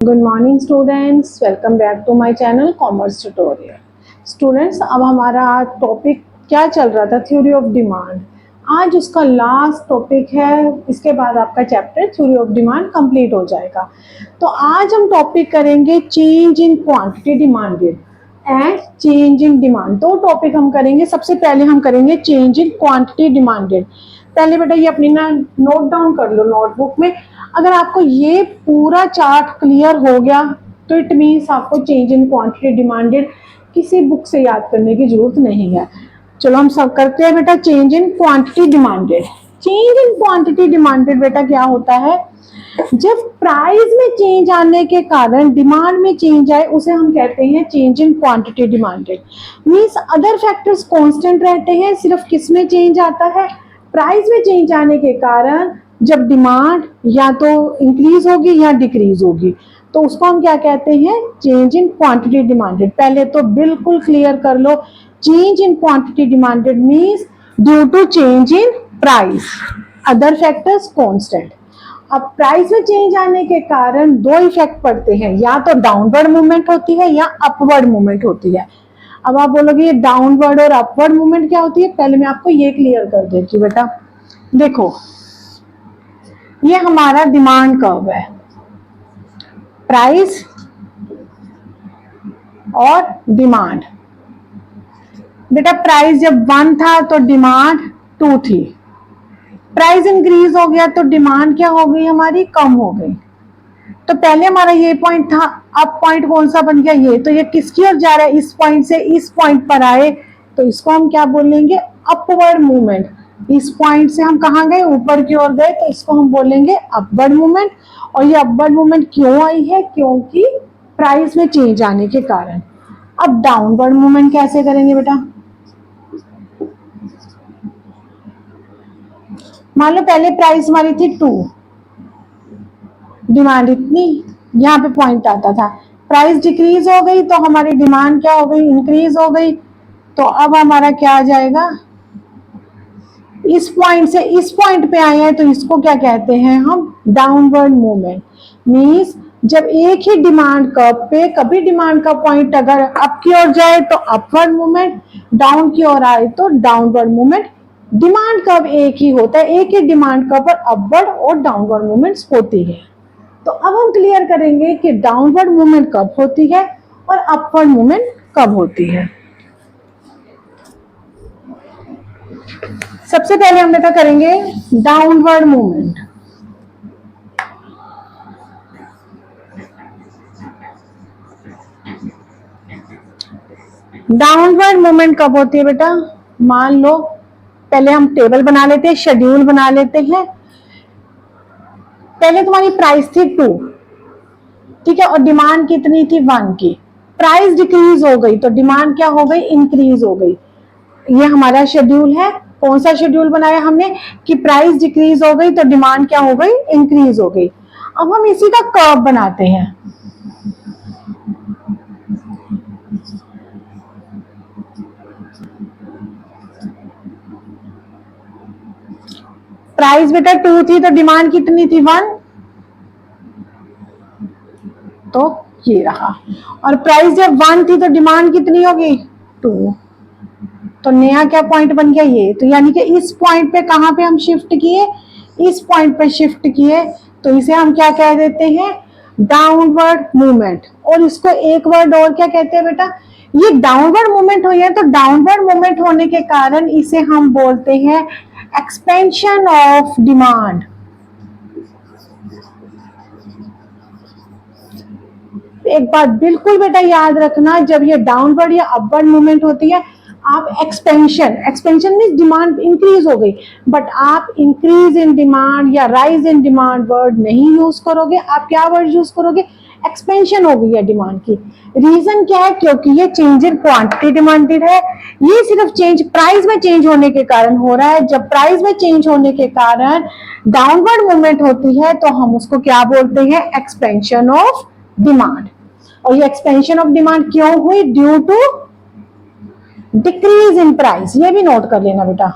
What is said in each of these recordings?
Good morning students, welcome back to my channel commerce tutorial. Students, अब हमारा आज topic क्या चल रहा था, थ्योरी ऑफ डिमांड। आज उसका लास्ट टॉपिक है, इसके बाद आपका chapter theory of demand complete हो जाएगा। तो आज हम टॉपिक करेंगे change in quantity demanded and change in demand. दो टॉपिक हम करेंगे। सबसे पहले हम करेंगे चेंज इन क्वांटिटी डिमांडेड। पहले बेटा ये अपनी ना नोट डाउन कर लो नोटबुक में। अगर आपको ये पूरा चार्ट क्लियर हो गया तो इट मीन्स आपको चेंज इन क्वांटिटी डिमांडेड किसी बुक से याद करने की जरूरत नहीं है। चलो हम सब करते हैं बेटा change in quantity demanded. Change in quantity demanded बेटा क्या होता है, जब प्राइस में चेंज आने के कारण डिमांड में चेंज आए उसे हम कहते हैं change in quantity demanded. Means other factors constant रहते हैं, सिर्फ किस में चेंज आता है, प्राइस में चेंज आने के कारण जब डिमांड या तो इंक्रीज होगी या डिक्रीज होगी तो उसको हम क्या कहते हैं, चेंज इन क्वांटिटी डिमांडेड। पहले तो बिल्कुल क्लियर कर लो, change in quantity demanded means due to change in price, other factors constant. अब प्राइस में चेंज आने के कारण दो इफेक्ट पड़ते हैं, या तो डाउनवर्ड मूवमेंट होती है या अपवर्ड मूवमेंट होती है। अब आप बोलोगे ये डाउनवर्ड और अपवर्ड मूवमेंट क्या होती है, पहले मैं आपको ये क्लियर कर देती हूँ बेटा। देखो ये हमारा डिमांड कर्व है, प्राइस और डिमांड। बेटा प्राइस जब 1 था तो डिमांड 2 थी, प्राइस इंक्रीज हो गया तो डिमांड क्या हो गई, हमारी कम हो गई। तो पहले हमारा ये पॉइंट था, अब पॉइंट कौन सा बन गया, ये। तो ये किसकी ओर जा रहा है, इस पॉइंट से इस पॉइंट पर आए तो इसको हम क्या बोलेंगे, अपवर्ड मूवमेंट। इस पॉइंट से हम कहाँ गए, ऊपर की ओर गए, तो इसको हम बोलेंगे अपवर्ड मूवमेंट। और ये अपवर्ड मूवमेंट क्यों आई है, क्योंकि प्राइस में चेंज आने के कारण। अब डाउनवर्ड मूवमेंट कैसे करेंगे बेटा, मान लो पहले प्राइस हमारी थी 2, डिमांड इतनी, यहाँ पे पॉइंट आता था, प्राइस डिक्रीज हो गई तो हमारी डिमांड क्या हो गई, इंक्रीज हो गई। तो अब हमारा क्या आ जाएगा, इस पॉइंट से इस पॉइंट पे आए हैं तो इसको क्या कहते हैं हम, डाउनवर्ड मूवमेंट। मींस जब एक ही डिमांड कर्व पे कभी डिमांड का पॉइंट अगर अप की ओर जाए तो अपवर्ड मूवमेंट, डाउन की ओर आए तो डाउनवर्ड मूवमेंट। डिमांड कर्व एक ही होता है, एक ही डिमांड कर्व पर अपवर्ड और डाउनवर्ड मूवमेंट्स होती है। तो अब हम क्लियर करेंगे कि डाउनवर्ड मूवमेंट कब होती है और अपवर्ड मूवमेंट कब होती है। सबसे पहले हम बेटा करेंगे डाउनवर्ड मूवमेंट। डाउनवर्ड मूवमेंट कब होती है बेटा, मान लो पहले हम टेबल बना लेते हैं, शेड्यूल बना लेते हैं। पहले तुम्हारी प्राइस थी 2, ठीक है, और डिमांड कितनी थी 1 की। प्राइस डिक्रीज हो गई तो डिमांड क्या हो गई, इंक्रीज हो गई। ये हमारा शेड्यूल है। कौन सा शेड्यूल बनाया हमने, कि प्राइस डिक्रीज हो गई तो डिमांड क्या हो गई, इंक्रीज हो गई। अब हम इसी का कर्व बनाते हैं। प्राइस बेटा 2 थी तो डिमांड कितनी थी 1, तो ये रहा। और प्राइस जब 1 थी तो डिमांड कितनी होगी, 2। तो नया क्या पॉइंट बन गया, ये। तो यानी कि इस पॉइंट पे कहां पे हम शिफ्ट किए, इस पॉइंट पे शिफ्ट किए, तो इसे हम क्या कह देते हैं, डाउनवर्ड मूवमेंट। और इसको एक वर्ड और क्या कहते हैं बेटा, ये डाउनवर्ड मूवमेंट हुई है तो डाउनवर्ड मूवमेंट होने के कारण इसे हम बोलते हैं एक्सपेंशन ऑफ डिमांड। एक बात बिल्कुल बेटा याद रखना, जब ये डाउनवर्ड या अपवर्ड मूवमेंट होती है, आप expansion, expansion mean demand increase हो गई, बट आप इंक्रीज इन डिमांड या राइज इन डिमांड वर्ड नहीं यूज करोगे। आप क्या वर्ड यूज करोगे, एक्सपेंशन हो गई है डिमांड की। रीजन क्या है, क्योंकि ये चेंज इन क्वांटिटी डिमांडेड है। ये सिर्फ चेंज प्राइस में चेंज होने के कारण हो रहा है। जब प्राइस में चेंज होने के कारण डाउनवर्ड मूवमेंट होती है तो हम उसको क्या बोलते हैं, एक्सपेंशन ऑफ डिमांड। और ये एक्सपेंशन ऑफ डिमांड क्यों हुई, due to decrease in price. ये भी नोट कर लेना बेटा।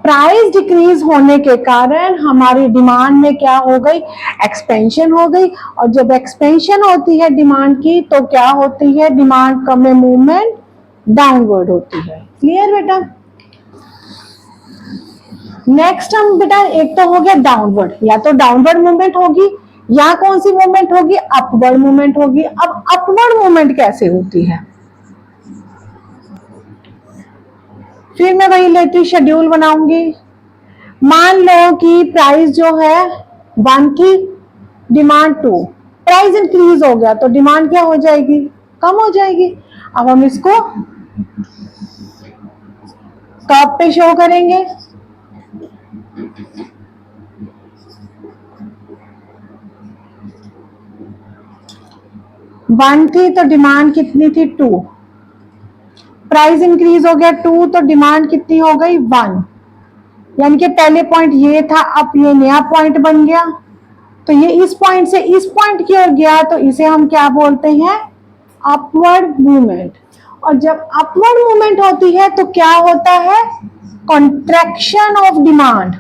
प्राइस डिक्रीज होने के कारण हमारी डिमांड में क्या हो गई, एक्सपेंशन हो गई। और जब एक्सपेंशन होती है डिमांड की तो क्या होती है, डिमांड का में मूवमेंट डाउनवर्ड होती है। क्लियर बेटा। नेक्स्ट हम बेटा, एक तो हो गया डाउनवर्ड, या तो डाउनवर्ड मूवमेंट होगी या कौन सी मूवमेंट होगी, अपवर्ड मूवमेंट होगी। अब अपवर्ड मूवमेंट कैसे होती है, फिर मैं वही लेती हूँ, शेड्यूल बनाऊंगी। मान लो कि प्राइस जो है 1 थी, डिमांड 2, प्राइस इंक्रीज हो गया तो डिमांड क्या हो जाएगी, कम हो जाएगी। अब हम इसको कर्व पे शो करेंगे। 1 थी तो डिमांड कितनी थी, 2, प्राइस इंक्रीज हो गया 2 तो डिमांड कितनी हो गई, 1। यानी कि पहले पॉइंट ये था, अब ये नया पॉइंट बन गया, तो ये इस पॉइंट से इस पॉइंट की ओर गया, तो इसे हम क्या बोलते हैं, अपवर्ड मूवमेंट। और जब अपवर्ड मूवमेंट होती है तो क्या होता है, कॉन्ट्रैक्शन ऑफ डिमांड।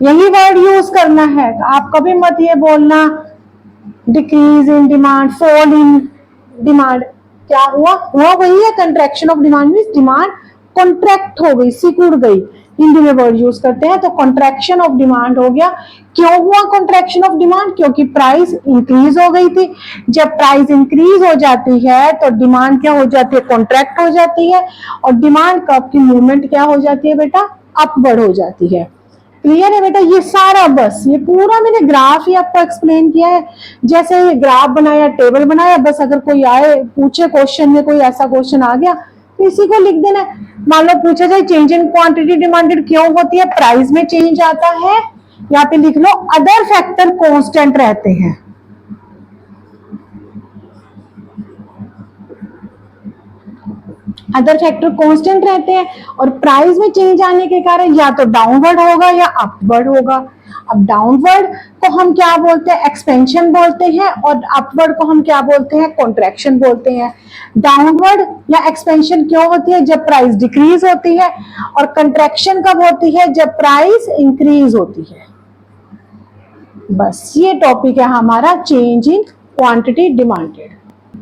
यही वर्ड यूज करना है, आप कभी मत ये बोलना decrease in demand, fall in demand. क्या हुआ, वही है, contraction of demand means demand contract हो गई, सिकुड़ गई। हिंदी में वर्ड यूज करते हैं, तो कॉन्ट्रैक्शन ऑफ डिमांड हो गया। क्यों हुआ कॉन्ट्रैक्शन ऑफ डिमांड, क्योंकि प्राइस इंक्रीज हो गई थी। जब प्राइस इंक्रीज हो जाती है तो डिमांड क्या हो जाती है, कॉन्ट्रैक्ट हो जाती है। और डिमांड कर्व की मूवमेंट क्या हो जाती है बेटा, अपवर्ड हो जाती है। क्लियर है बेटा। ये सारा, बस ये पूरा मैंने ग्राफ ही आपको एक्सप्लेन किया है। जैसे ये ग्राफ बनाया, टेबल बनाया, बस अगर कोई आए पूछे क्वेश्चन में, कोई ऐसा क्वेश्चन आ गया तो इसी को लिख देना। मान लो पूछा जाए चेंज इन क्वांटिटी डिमांडेड क्यों होती है, प्राइस में चेंज आता है, यहाँ पे लिख लो अदर फैक्टर कांस्टेंट रहते हैं। अदर फैक्टर कांस्टेंट रहते हैं और प्राइस में चेंज आने के कारण या तो डाउनवर्ड होगा या अपवर्ड होगा। अब डाउनवर्ड को हम क्या बोलते हैं, एक्सपेंशन बोलते हैं, और अपवर्ड को हम क्या बोलते हैं, कॉन्ट्रैक्शन बोलते हैं। डाउनवर्ड या एक्सपेंशन क्यों होती है, जब प्राइस डिक्रीज होती है, और कंट्रैक्शन कब होती है, जब प्राइस इंक्रीज होती है। बस ये टॉपिक है हमारा, change in quantity demanded.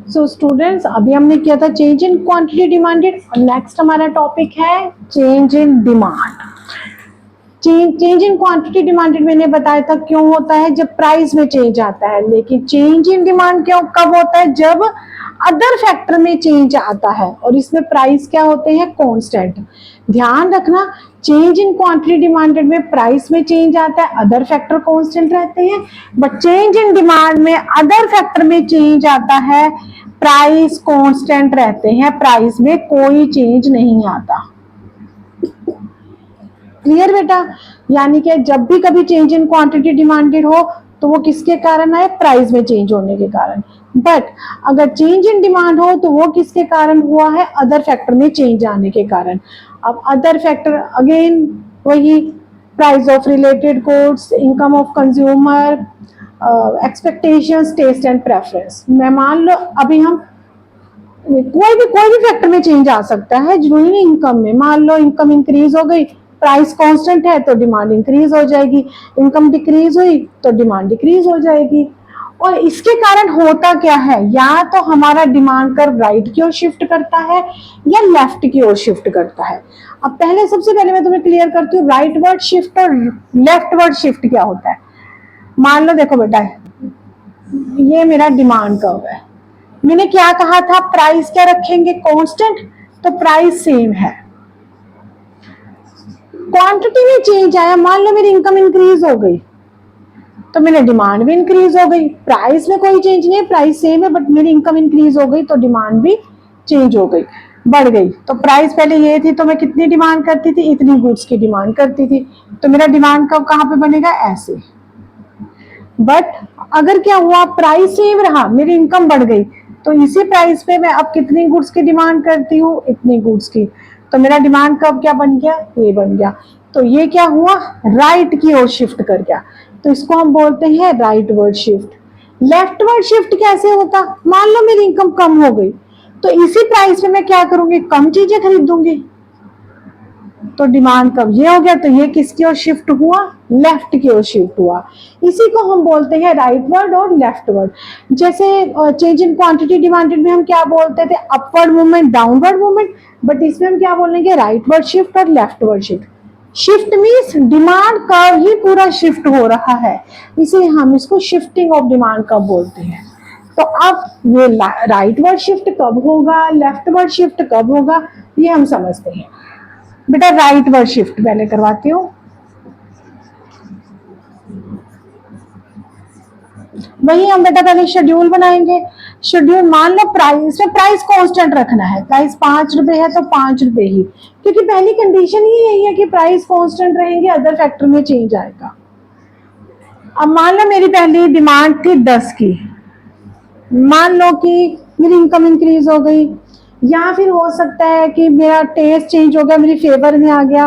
So students, अभी हमने किया था चेंज इन क्वांटिटी डिमांडेड, और नेक्स्ट हमारा टॉपिक है change in demand. Change in quantity demanded मैंने बताया था क्यों होता है, जब प्राइस में चेंज आता है। लेकिन चेंज इन डिमांड क्यों कब होता है, जब अदर फैक्टर में चेंज आता है, और इसमें प्राइस क्या होते हैं, कांस्टेंट। ध्यान रखना, चेंज इन क्वांटिटी डिमांडेड में प्राइस में चेंज आता है, अदर फैक्टर कांस्टेंट रहते हैं। बट चेंज इन डिमांड में अदर फैक्टर में चेंज आता है, प्राइस कांस्टेंट रहते हैं, प्राइस में कोई चेंज नहीं आता। क्लियर बेटा। यानी कि जब भी कभी चेंज इन क्वांटिटी डिमांडेड हो तो वो किसके कारण आए, प्राइस में चेंज होने के कारण। बट अगर चेंज इन डिमांड हो तो वो किसके कारण हुआ है, अदर फैक्टर में चेंज आने के कारण। अब अदर फैक्टर अगेन वही, price of related goods, income of consumer, expectations, taste and preference. मैं मान लो अभी हम कोई भी फैक्टर में चेंज आ सकता है, जरूरी नहीं इनकम में। मान लो इनकम इंक्रीज हो गई, प्राइस कांस्टेंट है तो डिमांड इंक्रीज हो जाएगी, इनकम डिक्रीज हुई तो डिमांड डिक्रीज हो जाएगी। और इसके कारण होता क्या है, या तो हमारा डिमांड कर्व राइट की ओर शिफ्ट करता है या लेफ्ट की ओर शिफ्ट करता है। अब पहले सबसे पहले मैं तुम्हें क्लियर करती हूँ, राइट वर्ड शिफ्ट और लेफ्ट वर्ड शिफ्ट क्या होता है। मान लो देखो बेटा, ये मेरा डिमांड कर्व है, मैंने क्या कहा था, प्राइस क्या रखेंगे, कांस्टेंट, तो प्राइस सेम है। क्वांटिटी में चेंज आया, मान लो मेरी इनकम इंक्रीज हो गई तो मेरी डिमांड भी इंक्रीज हो गई। प्राइस में कोई चेंज नहीं है, प्राइस सेम है, बट मेरी इनकम इंक्रीज हो गई तो डिमांड भी चेंज हो गई, बढ़ गई। तो प्राइस पहले ये थी तो मैं कितनी डिमांड करती थी, इतनी गुड्स की डिमांड करती थी, तो मेरा डिमांड कब कहाँ पे बनेगा, ऐसे। बट अगर क्या हुआ, प्राइस सेम रहा, मेरी इनकम बढ़ गई, तो इसी प्राइस पे मैं अब कितनी गुड्स की डिमांड करती हूँ, इतनी गुड्स की, तो मेरा डिमांड कब क्या बन गया, ये बन गया। तो ये क्या हुआ, राइट की ओर शिफ्ट कर गया, तो इसको हम बोलते हैं right word shift. Left word shift कैसे होता, मान लो मेरी इनकम कम हो गई तो इसी प्राइस पे मैं क्या करूंगी, कम चीजें खरीदूंगी। तो डिमांड कब ये हो गया, तो ये किसकी ओर शिफ्ट हुआ, लेफ्ट की ओर शिफ्ट हुआ। इसी को हम बोलते हैं राइटवर्ड और लेफ्टवर्ड। जैसे चेंज इन क्वांटिटी डिमांडेड में हम क्या बोलते थे, upward movement, downward movement, but इसमें हम क्या बोलेंगे, राइटवर्ड शिफ्ट और leftward shift. Shift means demand curve ही पूरा शिफ्ट हो रहा है, इसे हम इसको शिफ्टिंग ऑफ डिमांड कर्व बोलते हैं। तो अब ये राइटवर्ड शिफ्ट कब होगा, लेफ्टवर्ड शिफ्ट कब होगा, ये हम समझते हैं। बेटा राइटवर्ड शिफ्ट पहले करवाती हूँ। वही हम बेटा पहले शेड्यूल बनाएंगे। शेड्यूल मान लो प्राइस में प्राइस कांस्टेंट रखना है, प्राइस 5 रुपए है तो 5 रुपए ही, क्योंकि पहली कंडीशन ही यही है कि प्राइस कांस्टेंट रहेंगे, अदर फैक्टर में चेंज आएगा। अब मान लो मेरी पहली डिमांड थी 10 की, मान लो कि मेरी इनकम इंक्रीज हो गई, या फिर हो सकता है कि मेरा टेस्ट चेंज हो गया, मेरी फेवर में आ गया,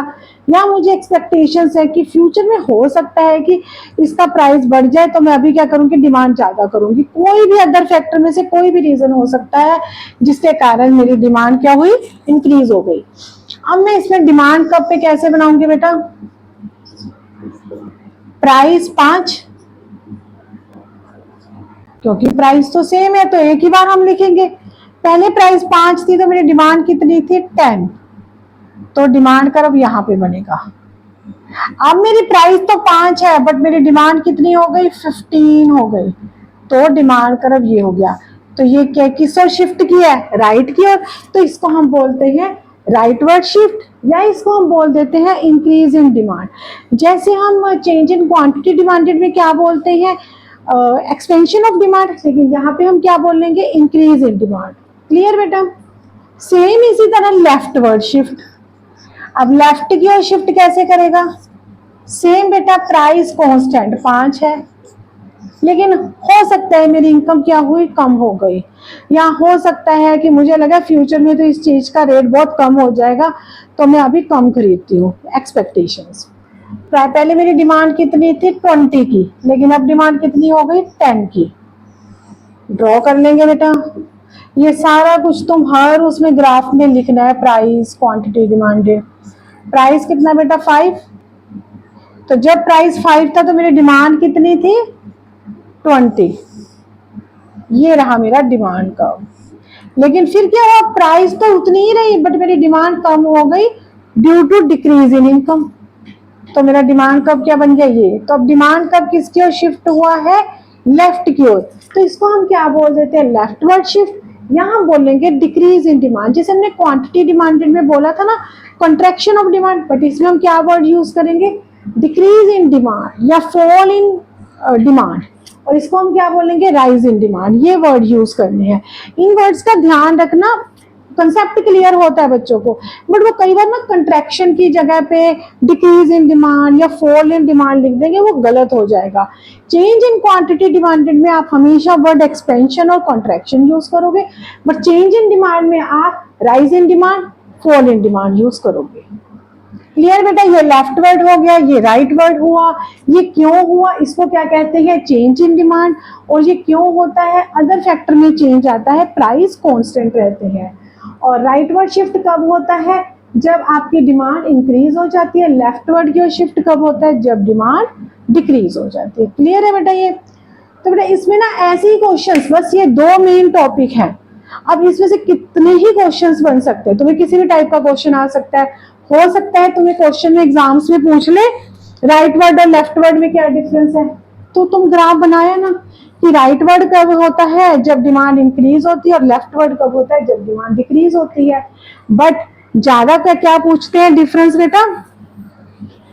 या मुझे एक्सपेक्टेशंस है कि फ्यूचर में हो सकता है कि इसका प्राइस बढ़ जाए, तो मैं अभी क्या करूंगी, डिमांड ज्यादा करूंगी। कोई भी अदर फैक्टर में से कोई भी रीजन हो सकता है जिसके कारण मेरी डिमांड क्या हुई, इंक्रीज हो गई। अब मैं इसमें डिमांड कब पे कैसे बनाऊंगी बेटा, प्राइस 5, क्योंकि प्राइस तो सेम है तो एक ही बार हम लिखेंगे। पहले प्राइस 5 थी तो मेरी डिमांड कितनी थी, 10, तो डिमांड कर्व यहाँ पे बनेगा। अब मेरी प्राइस तो 5 है बट मेरी डिमांड कितनी हो गई, 15 हो गई, तो डिमांड कर्व ये हो गया। तो ये क्या किस ओर शिफ्ट किया है, राइट की ओर, तो इसको हम बोलते हैं राइटवर्ड शिफ्ट, या इसको हम बोल देते हैं इंक्रीज इन डिमांड। जैसे हम चेंज इन क्वांटिटी डिमांडेड में क्या बोलते हैं, एक्सपेंशन ऑफ डिमांड, लेकिन यहाँ पे हम क्या बोलेंगे, इंक्रीज इन डिमांड। क्लियर बेटा। सेम इसी तरह लेफ्टवर्ड शिफ्ट, अब लेफ्ट की ओर शिफ्ट कैसे करेगा, सेम बेटा प्राइस कांस्टेंट 5 है, लेकिन हो सकता है मेरी इनकम क्या हुई, कम हो गई, या हो सकता है कि मुझे लगा फ्यूचर में तो इस चीज का रेट बहुत कम हो जाएगा तो मैं अभी कम खरीदती हूँ, एक्सपेक्टेशंस। पहले मेरी डिमांड कितनी थी, 20 की, लेकिन अब डिमांड कितनी हो गई, 10 की। ड्रॉ कर लेंगे बेटा, ये सारा कुछ तुम हर उसमें ग्राफ में लिखना है, प्राइस क्वांटिटी डिमांडेड। प्राइस कितना बेटा, 5, तो जब प्राइस 5 था तो मेरी डिमांड कितनी थी, 20, ये रहा मेरा डिमांड कर्व। लेकिन फिर क्या हुआ, प्राइस तो उतनी ही रही बट मेरी डिमांड कम हो गई due to decrease in income, तो मेरा डिमांड कर्व क्या बन गया, ये। तो अब डिमांड कर्व किसकी ओर शिफ्ट हुआ है, लेफ्ट की ओर, तो इसको हम क्या बोल देते हैं, लेफ्टवर्ड शिफ्ट, यहाँ बोलेंगे डिक्रीज इन डिमांड। जैसे हमने क्वांटिटी डिमांडेड में बोला था ना, कॉन्ट्रैक्शन ऑफ डिमांड, बट इसमें हम क्या वर्ड यूज करेंगे, डिक्रीज इन डिमांड या फॉल इन डिमांड, और इसको हम क्या बोलेंगे, राइज इन डिमांड। ये वर्ड यूज करने हैं। इन वर्ड्स का ध्यान रखना, कंसेप्ट क्लियर होता है बच्चों को, बट वो कई बार ना कंट्रैक्शन की जगह पे डिक्रीज इन डिमांड या फॉल इन डिमांड लिख देंगे, वो गलत हो जाएगा। चेंज इन क्वांटिटी डिमांडेड में आप हमेशा वर्ड एक्सपेंशन और कॉन्ट्रैक्शन यूज करोगे, बट चेंज इन डिमांड में आप rise in demand, fall in demand use करोगे। क्लियर बेटा, ये लेफ्ट वर्ड हो गया, ये राइट वर्ड हुआ। ये क्यों हुआ, इसको क्या कहते हैं, चेंज इन डिमांड। और ये क्यों होता है, अदर फैक्टर में चेंज आता है, प्राइस कांस्टेंट रहते हैं। और राइट वर्ड शिफ्ट कब होता है, जब आपकी डिमांड इंक्रीज हो जाती है। लेफ्ट वर्ड की ओर शिफ्ट कब होता है, जब डिमांड डिक्रीज हो जाती है। क्लियर है बेटा ये। तो बेटा इसमें ना ऐसे ही क्वेश्चंस, बस ये 2 मेन टॉपिक हैं। अब इसमें से कितने ही क्वेश्चंस बन सकते हैं, तुम्हें किसी भी टाइप का क्वेश्चन आ सकता है। हो सकता है तुम्हें क्वेश्चन में एग्जाम्स में पूछ ले राइट वर्ड और लेफ्ट वर्ड में क्या डिफरेंस है, तो तुम ग्राफ बनाया ना कि राइट वर्ड कब होता है, जब डिमांड इंक्रीज होती है, और लेफ्ट वर्ड कब होता है, जब डिमांड डिक्रीज होती है। बट ज्यादा का क्या पूछते हैं डिफरेंस बेटा,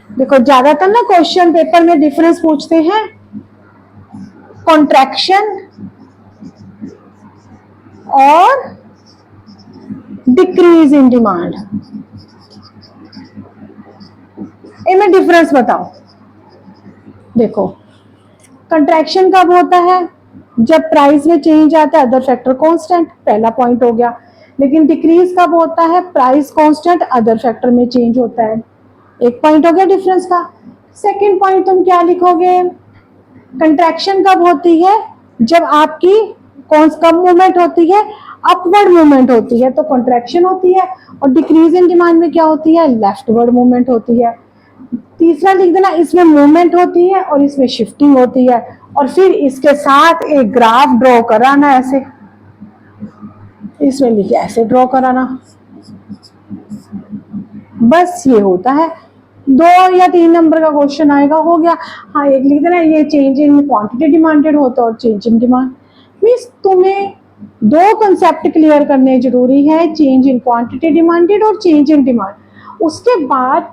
देखो ज्यादातर ना क्वेश्चन पेपर में डिफरेंस पूछते हैं कॉन्ट्रैक्शन और डिक्रीज इन डिमांड, इनमें डिफरेंस बताओ। देखो कंट्रैक्शन कब होता है, जब प्राइस में चेंज आता है, अदर फैक्टर कांस्टेंट, पहला पॉइंट हो गया। लेकिन डिक्रीज कब होता है, प्राइस कांस्टेंट, अदर फैक्टर में चेंज होता है। एक पॉइंट हो गया डिफरेंस का। सेकंड पॉइंट तुम क्या लिखोगे, कंट्रैक्शन कब होती है, जब आपकी कब मूवमेंट होती है, अपवर्ड मूवमेंट होती है तो कॉन्ट्रैक्शन होती है, और डिक्रीज इन डिमांड में क्या होती है, लेफ्टवर्ड मूवमेंट होती है। तीसरा लिख देना, इसमें मूवमेंट होती है और इसमें शिफ्टिंग होती है, और फिर इसके साथ एक ग्राफ ड्रॉ कराना, ऐसे इसमें लिखे ऐसे ड्रॉ कराना, बस ये होता है। 2 या 3 नंबर का क्वेश्चन आएगा, हो गया। हाँ, एक लिख देना, ये चेंज इन क्वांटिटी डिमांडेड होता है और चेंज इन डिमांड। मीन्स तुम्हें 2 कंसेप्ट क्लियर करने जरूरी है, चेंज इन क्वांटिटी डिमांडेड और चेंज इन डिमांड। उसके बाद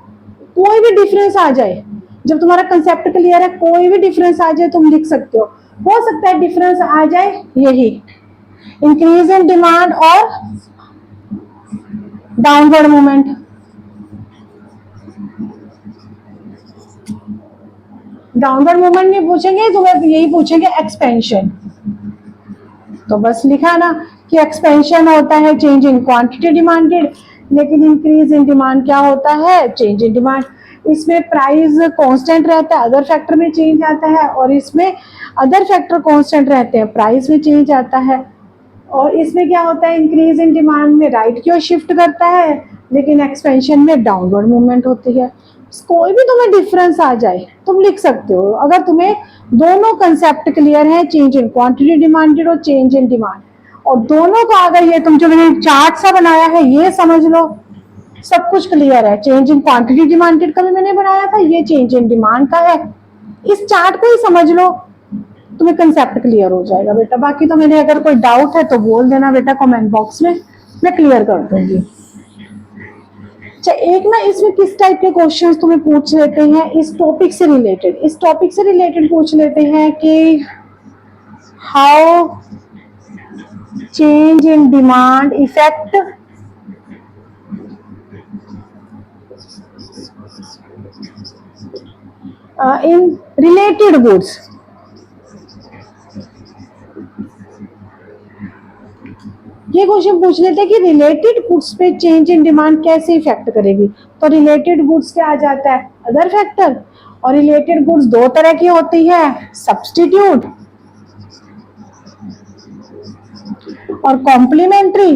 कोई भी डिफरेंस आ जाए, जब तुम्हारा कंसेप्ट क्लियर है, कोई भी डिफरेंस आ जाए तुम लिख सकते हो सकता है डिफरेंस आ जाए यही, इंक्रीज इन डिमांड और डाउनवर्ड मूवमेंट। डाउनवर्ड मूवमेंट नहीं पूछेंगे, तुम्हें यही पूछेंगे एक्सपेंशन। तो बस लिखा ना कि एक्सपेंशन होता है चेंज इन क्वांटिटी डिमांडेड, लेकिन इंक्रीज इन डिमांड क्या होता है, चेंज इन डिमांड। इसमें प्राइस कांस्टेंट रहता है, अदर फैक्टर में चेंज आता है, और इसमें अदर फैक्टर कांस्टेंट रहते हैं, प्राइस में चेंज आता है। और इसमें क्या होता है, इंक्रीज इन डिमांड में राइट की ओर शिफ्ट करता है, लेकिन एक्सपेंशन में डाउनवर्ड मूवमेंट होती है। कोई भी तुम्हें डिफरेंस आ जाए तुम लिख सकते हो, अगर तुम्हें दोनों कंसेप्ट क्लियर है, चेंज इन क्वांटिटी डिमांडेड और चेंज इन डिमांड, और दोनों का अगर ये तुम जो मैंने चार्ट सा बनाया है ये समझ लो, सब कुछ क्लियर है। चेंज इन क्वांटिटी डिमांडेड का भी मैंने बनाया था, ये चेंज इन डिमांड का है, इस चार्ट को ही समझ लो, तुम्हें कंसेप्ट क्लियर हो जाएगा बेटा। बाकी तो मैंने अगर कोई डाउट है तो बोल देना बेटा कमेंट बॉक्स में, मैं क्लियर कर दूंगी। अच्छा, एक ना इसमें किस टाइप के क्वेश्चंस तुम्हें पूछ लेते हैं, इस टॉपिक से रिलेटेड पूछ लेते हैं कि how change in demand effect in related goods. ये क्वेश्चन पूछ लेते हैं कि रिलेटेड गुड्स पे चेंज इन डिमांड कैसे इफेक्ट करेगी। तो रिलेटेड गुड्स क्या आ जाता है, अदर फैक्टर, और रिलेटेड गुड्स 2 तरह की होती है, सब्स्टिट्यूट और कॉम्प्लीमेंट्री।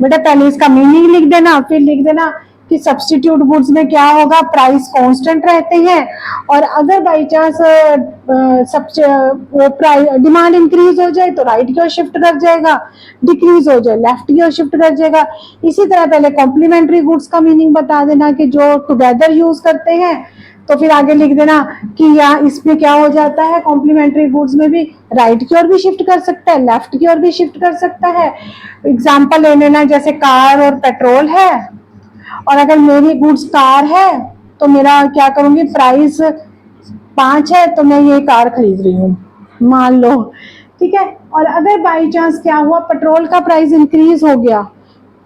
बेटा पहले इसका मीनिंग लिख देना, फिर लिख देना कि सब्स्टिट्यूट गुड्स में क्या होगा, प्राइस कांस्टेंट रहते हैं, और अगर बाई चांस वो डिमांड इंक्रीज हो जाए तो राइट की ओर शिफ्ट कर जाएगा, डिक्रीज हो जाए लेफ्ट की ओर शिफ्ट कर जाएगा। इसी तरह पहले कॉम्प्लीमेंट्री गुड्स का मीनिंग बता देना कि जो टुगेदर यूज करते हैं, तो फिर आगे लिख देना कि यहाँ इसमें क्या हो जाता है, कॉम्प्लीमेंट्री गुड्स में भी राइट की ओर भी शिफ्ट कर सकता है, लेफ्ट की ओर भी शिफ्ट कर सकता है। एग्जाम्पल ले लेना, जैसे कार और पेट्रोल है, और अगर मेरी गुड्स कार है तो मेरा क्या करूंगी, प्राइस 5 है तो मैं ये कार खरीद रही हूँ मान लो, ठीक है। और अगर बाई चांस क्या हुआ, पेट्रोल का प्राइस इंक्रीज हो गया,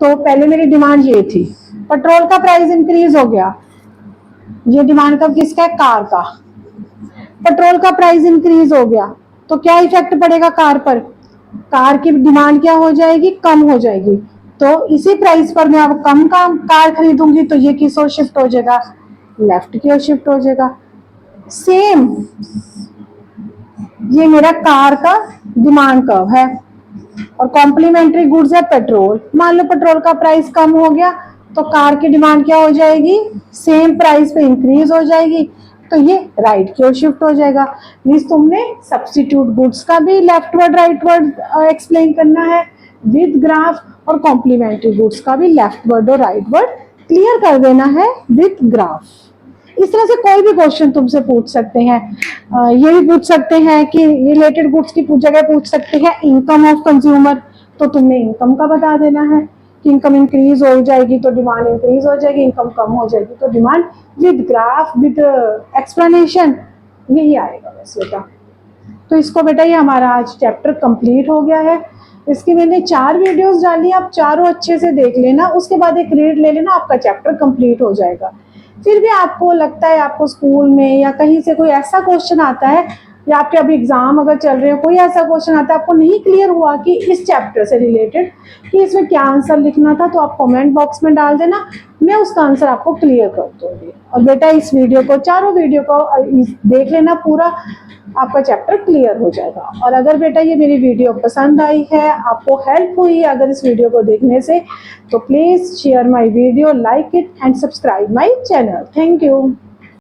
तो पहले मेरी डिमांड ये थी, पेट्रोल का प्राइस इंक्रीज हो गया, ये डिमांड कब किसका है, कार का, पेट्रोल का प्राइस इंक्रीज हो गया तो क्या इफेक्ट पड़ेगा कार पर, कार की डिमांड क्या हो जाएगी, कम हो जाएगी। तो इसी प्राइस पर मैं अब कम का कार खरीदूंगी तो ये किस ओर शिफ्ट हो जाएगा, लेफ्ट की ओर शिफ्ट हो जाएगा। सेम ये मेरा कार का डिमांड कर्व है, और कॉम्प्लीमेंट्री गुड्स है पेट्रोल। मान लो पेट्रोल का प्राइस कम हो गया तो कार की डिमांड क्या हो जाएगी, सेम प्राइस पे इंक्रीज हो जाएगी, तो ये राइट की ओर शिफ्ट हो जाएगा। मींस तुमने सब्स्टिट्यूट गुड्स का भी लेफ्टवर्ड राइटवर्ड एक्सप्लेन करना है विद ग्राफ, और कॉम्प्लीमेंट्री गुड्स का भी लेफ्टवर्ड और राइटवर्ड क्लियर कर देना है विद ग्राफ। इस तरह से कोई भी क्वेश्चन तुमसे पूछ सकते हैं। ये भी पूछ सकते हैं कि रिलेटेड गुड्स की जगह पूछ सकते हैं इनकम ऑफ कंज्यूमर, तो तुमने इनकम का बता देना है कि इनकम इंक्रीज हो जाएगी तो डिमांड इंक्रीज हो जाएगी, इनकम कम हो जाएगी तो demand, with graph with explanation, यही आएगा बस बेटा। तो इसको बेटा ये हमारा आज चैप्टर कंप्लीट हो गया है। इसकी मैंने 4 वीडियोस डाली, आप चारों अच्छे से देख लेना, उसके बाद एक रीड ले लेना, आपका चैप्टर कंप्लीट हो जाएगा। फिर भी आपको लगता है आपको स्कूल में या कहीं से कोई ऐसा क्वेश्चन आता है, या आपके अभी एग्जाम अगर चल रहे हो कोई ऐसा क्वेश्चन आता है आपको नहीं क्लियर हुआ कि इस चैप्टर से रिलेटेड कि इसमें क्या आंसर लिखना था, तो आप कमेंट बॉक्स में डाल देना, मैं उसका आंसर आपको क्लियर कर दूंगी। और बेटा इस वीडियो को, चारों वीडियो को देख लेना पूरा, आपका चैप्टर क्लियर हो जाएगा। और अगर बेटा ये मेरी वीडियो पसंद आई है, आपको हेल्प हुई है अगर इस वीडियो को देखने से, तो please share my video, like it and subscribe my channel. Thank you.